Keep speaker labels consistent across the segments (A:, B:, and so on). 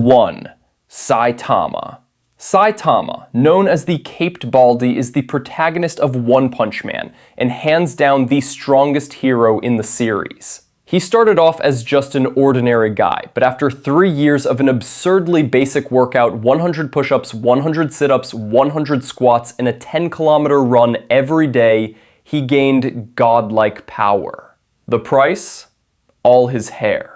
A: 1. Saitama. Saitama, known as the Caped Baldy, is the protagonist of One Punch Man, and hands down the strongest hero in the series. He started off as just an ordinary guy, but after 3 years of an absurdly basic workout, 100 push-ups, 100 sit-ups, 100 squats, and a 10-kilometer run every day, he gained godlike power. The price? All his hair.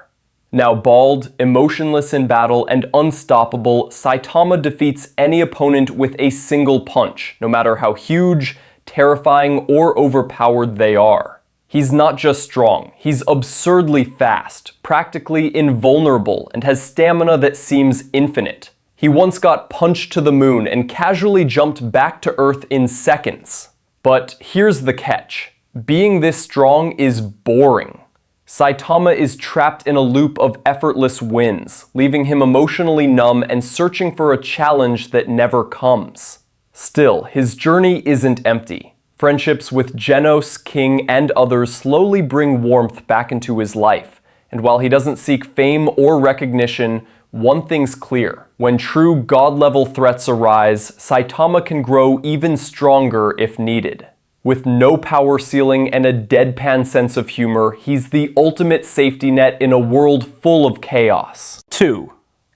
A: Now bald, emotionless in battle, and unstoppable, Saitama defeats any opponent with a single punch, no matter how huge, terrifying, or overpowered they are. He's not just strong, he's absurdly fast, practically invulnerable, and has stamina that seems infinite. He once got punched to the moon and casually jumped back to Earth in seconds. But here's the catch. Being this strong is boring. Saitama is trapped in a loop of effortless wins, leaving him emotionally numb and searching for a challenge that never comes. Still, his journey isn't empty. Friendships with Genos, King, and others slowly bring warmth back into his life, and while he doesn't seek fame or recognition, one thing's clear. When true god-level threats arise, Saitama can grow even stronger if needed. With no power ceiling and a deadpan sense of humor, he's the ultimate safety net in a world full of chaos. 2.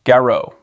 A: Garou.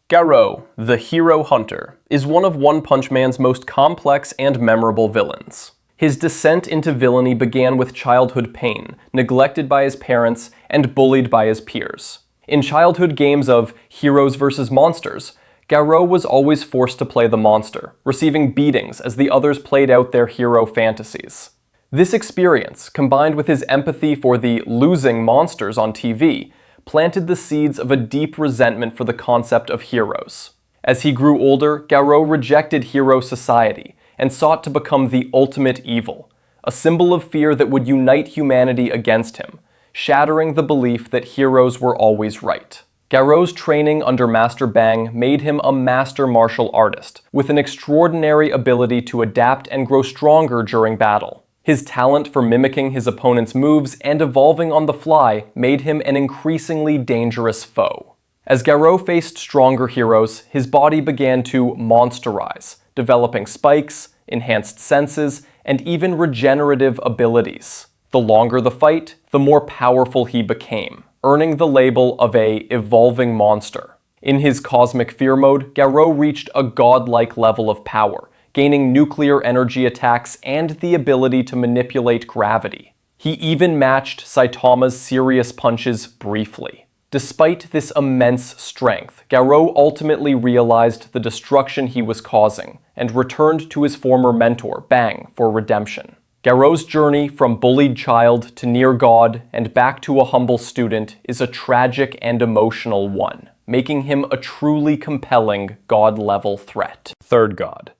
A: Garou, the hero hunter, is one of One Punch Man's most complex and memorable villains. His descent into villainy began with childhood pain, neglected by his parents, and bullied by his peers. In childhood games of heroes versus monsters, Garou was always forced to play the monster, receiving beatings as the others played out their hero fantasies. This experience, combined with his empathy for the losing monsters on TV, planted the seeds of a deep resentment for the concept of heroes. As he grew older, Garou rejected hero society and sought to become the ultimate evil, a symbol of fear that would unite humanity against him, shattering the belief that heroes were always right. Garou's training under Master Bang made him a master martial artist, with an extraordinary ability to adapt and grow stronger during battle. His talent for mimicking his opponent's moves and evolving on the fly made him an increasingly dangerous foe. As Garou faced stronger heroes, his body began to monsterize, developing spikes, enhanced senses, and even regenerative abilities. The longer the fight, the more powerful he became, earning the label of a evolving monster. In his cosmic fear mode, Garou reached a godlike level of power, gaining nuclear energy attacks and the ability to manipulate gravity. He even matched Saitama's serious punches briefly. Despite this immense strength, Garou ultimately realized the destruction he was causing, and returned to his former mentor, Bang, for redemption. Garou's journey from bullied child to near god and back to a humble student is a tragic and emotional one, making him a truly compelling god-level threat. 3rd God.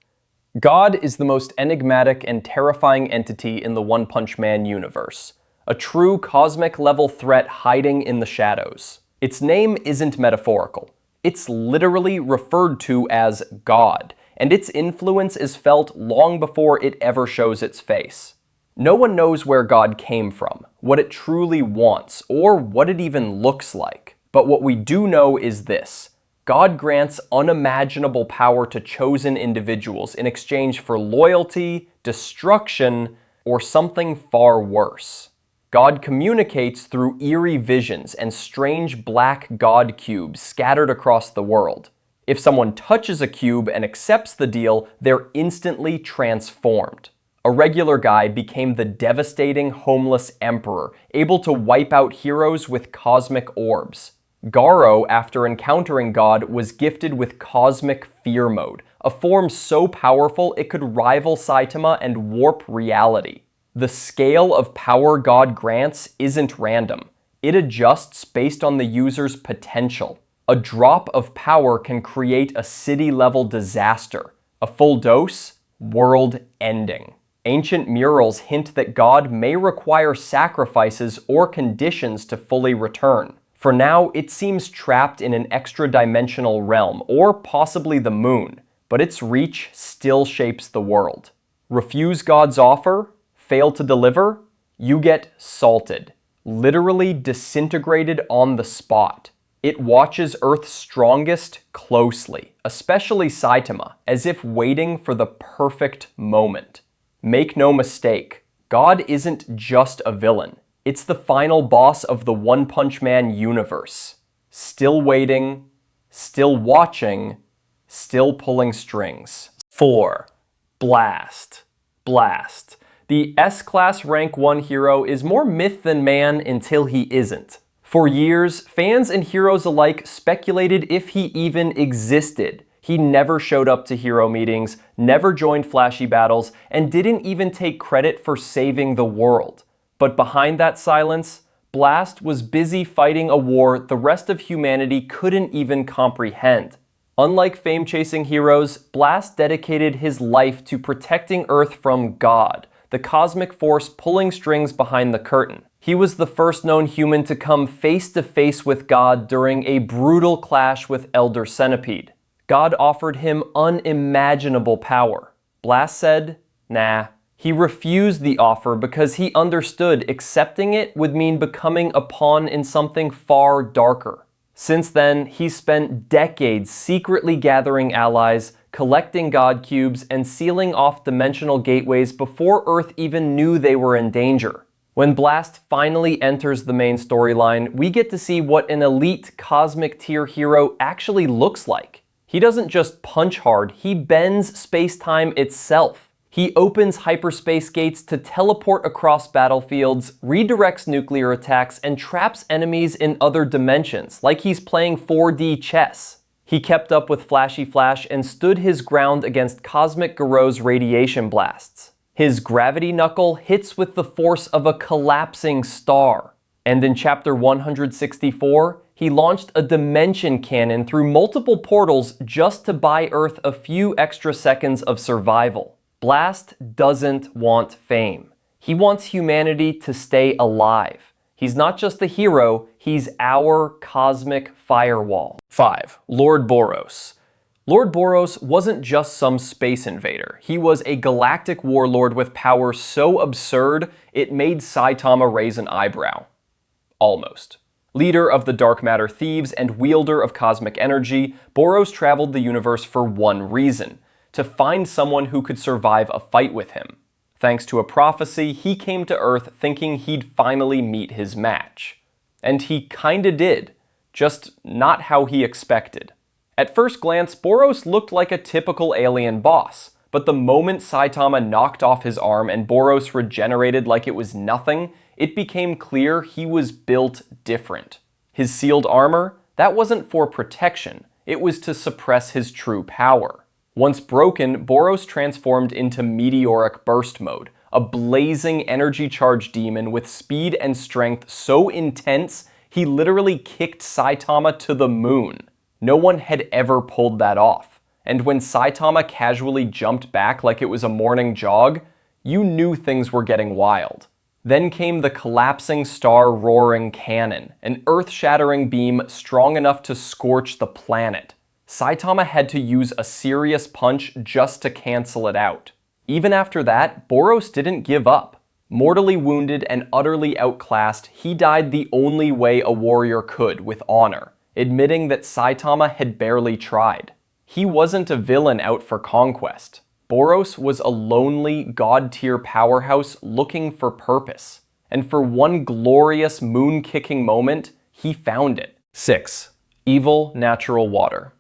A: God is the most enigmatic and terrifying entity in the One Punch Man universe, a true cosmic-level threat hiding in the shadows. Its name isn't metaphorical. It's literally referred to as God, and its influence is felt long before it ever shows its face. No one knows where God came from, what it truly wants, or what it even looks like. But what we do know is this. God grants unimaginable power to chosen individuals in exchange for loyalty, destruction, or something far worse. God communicates through eerie visions and strange black God cubes scattered across the world. If someone touches a cube and accepts the deal, they're instantly transformed. A regular guy became the devastating homeless emperor, able to wipe out heroes with cosmic orbs. Garou, after encountering God, was gifted with Cosmic Fear Mode, a form so powerful it could rival Saitama and warp reality. The scale of power God grants isn't random. It adjusts based on the user's potential. A drop of power can create a city-level disaster. A full dose, world-ending. Ancient murals hint that God may require sacrifices or conditions to fully return. For now, it seems trapped in an extra-dimensional realm, or possibly the moon, but its reach still shapes the world. Refuse God's offer? Fail to deliver? You get salted, literally disintegrated on the spot. It watches Earth's strongest closely, especially Saitama, as if waiting for the perfect moment. Make no mistake, God isn't just a villain. It's the final boss of the One Punch Man universe. Still waiting, still watching, still pulling strings. 4. Blast. Blast. The S-Class Rank 1 hero is more myth than man until he isn't. For years, fans and heroes alike speculated if he even existed. He never showed up to hero meetings, never joined flashy battles, and didn't even take credit for saving the world. But behind that silence, Blast was busy fighting a war the rest of humanity couldn't even comprehend. Unlike fame-chasing heroes, Blast dedicated his life to protecting Earth from God, the cosmic force pulling strings behind the curtain. He was the first known human to come face-to-face with God during a brutal clash with Elder Centipede. God offered him unimaginable power. Blast said, nah. He refused the offer because he understood accepting it would mean becoming a pawn in something far darker. Since then, he spent decades secretly gathering allies, collecting God cubes, and sealing off dimensional gateways before Earth even knew they were in danger. When Blast finally enters the main storyline, we get to see what an elite cosmic tier hero actually looks like. He doesn't just punch hard, he bends space-time itself. He opens hyperspace gates to teleport across battlefields, redirects nuclear attacks, and traps enemies in other dimensions, like he's playing 4D chess. He kept up with Flashy Flash and stood his ground against Cosmic Garou's radiation blasts. His gravity knuckle hits with the force of a collapsing star. And in Chapter 164, he launched a dimension cannon through multiple portals just to buy Earth a few extra seconds of survival. Blast doesn't want fame. He wants humanity to stay alive. He's not just a hero, he's our cosmic firewall. 5. Lord Boros. Lord Boros wasn't just some space invader. He was a galactic warlord with power so absurd, it made Saitama raise an eyebrow. Almost. Leader of the dark matter thieves and wielder of cosmic energy, Boros traveled the universe for one reason: to find someone who could survive a fight with him. Thanks to a prophecy, he came to Earth thinking he'd finally meet his match. And he kinda did, just not how he expected. At first glance, Boros looked like a typical alien boss, but the moment Saitama knocked off his arm and Boros regenerated like it was nothing, it became clear he was built different. His sealed armor, that wasn't for protection, it was to suppress his true power. Once broken, Boros transformed into meteoric burst mode, a blazing energy-charged demon with speed and strength so intense he literally kicked Saitama to the moon. No one had ever pulled that off, and when Saitama casually jumped back like it was a morning jog, you knew things were getting wild. Then came the collapsing star roaring cannon, an earth-shattering beam strong enough to scorch the planet. Saitama had to use a serious punch just to cancel it out. Even after that, Boros didn't give up. Mortally wounded and utterly outclassed, he died the only way a warrior could, with honor, admitting that Saitama had barely tried. He wasn't a villain out for conquest. Boros was a lonely, god-tier powerhouse looking for purpose. And for one glorious moon-kicking moment, he found it. 6. Evil Natural Water.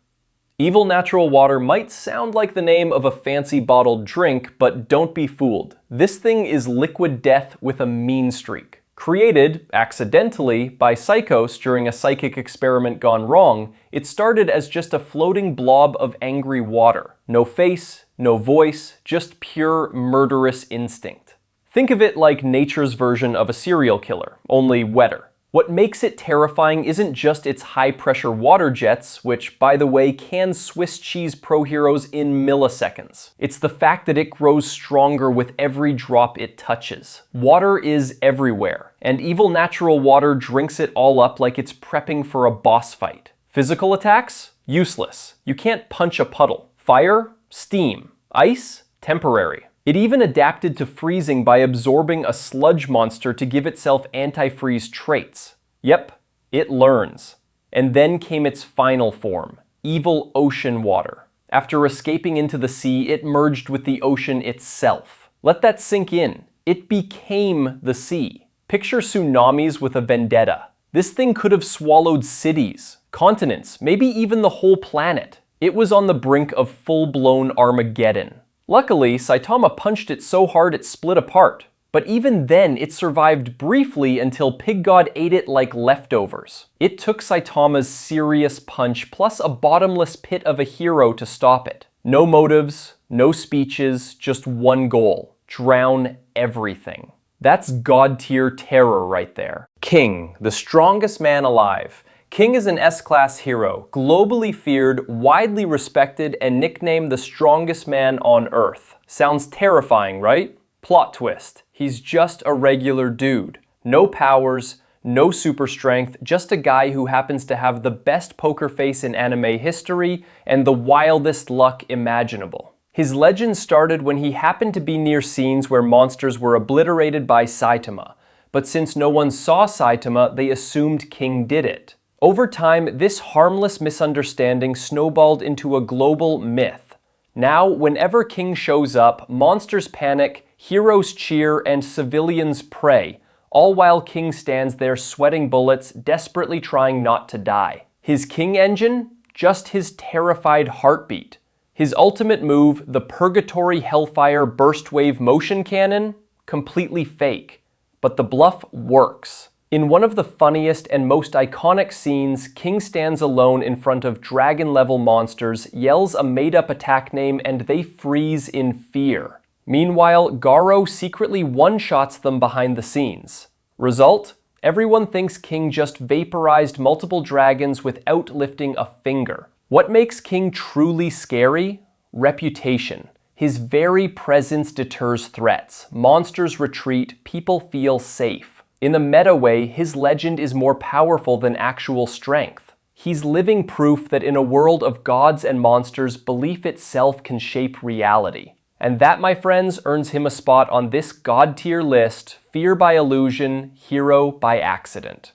A: Evil Natural Water might sound like the name of a fancy bottled drink, but don't be fooled. This thing is liquid death with a mean streak. Created, accidentally, by Psychos during a psychic experiment gone wrong, it started as just a floating blob of angry water. No face, no voice, just pure murderous instinct. Think of it like nature's version of a serial killer, only wetter. What makes it terrifying isn't just its high-pressure water jets, which, by the way, can Swiss cheese pro heroes in milliseconds. It's the fact that it grows stronger with every drop it touches. Water is everywhere, and Evil Natural Water drinks it all up like it's prepping for a boss fight. Physical attacks? Useless. You can't punch a puddle. Fire? Steam. Ice? Temporary. It even adapted to freezing by absorbing a sludge monster to give itself anti-freeze traits. Yep, it learns. And then came its final form, evil ocean water. After escaping into the sea, it merged with the ocean itself. Let that sink in. It became the sea. Picture tsunamis with a vendetta. This thing could have swallowed cities, continents, maybe even the whole planet. It was on the brink of full-blown Armageddon. Luckily, Saitama punched it so hard it split apart. But even then, it survived briefly until Pig God ate it like leftovers. It took Saitama's serious punch plus a bottomless pit of a hero to stop it. No motives, no speeches, just one goal: drown everything. That's god-tier terror right there. King, the strongest man alive. King is an S-class hero, globally feared, widely respected, and nicknamed the strongest man on Earth. Sounds terrifying, right? Plot twist. He's just a regular dude. No powers, no super strength, just a guy who happens to have the best poker face in anime history and the wildest luck imaginable. His legend started when he happened to be near scenes where monsters were obliterated by Saitama, but since no one saw Saitama, they assumed King did it. Over time, this harmless misunderstanding snowballed into a global myth. Now, whenever King shows up, monsters panic, heroes cheer, and civilians pray, all while King stands there sweating bullets, desperately trying not to die. His King engine? Just his terrified heartbeat. His ultimate move, the Purgatory Hellfire Burst Wave Motion Cannon? Completely fake. But the bluff works. In one of the funniest and most iconic scenes, King stands alone in front of dragon-level monsters, yells a made-up attack name, and they freeze in fear. Meanwhile, Garou secretly one-shots them behind the scenes. Result? Everyone thinks King just vaporized multiple dragons without lifting a finger. What makes King truly scary? Reputation. His very presence deters threats. Monsters retreat, people feel safe. In the meta way, his legend is more powerful than actual strength. He's living proof that in a world of gods and monsters, belief itself can shape reality. And that, my friends, earns him a spot on this god-tier list, fear by illusion, hero by accident.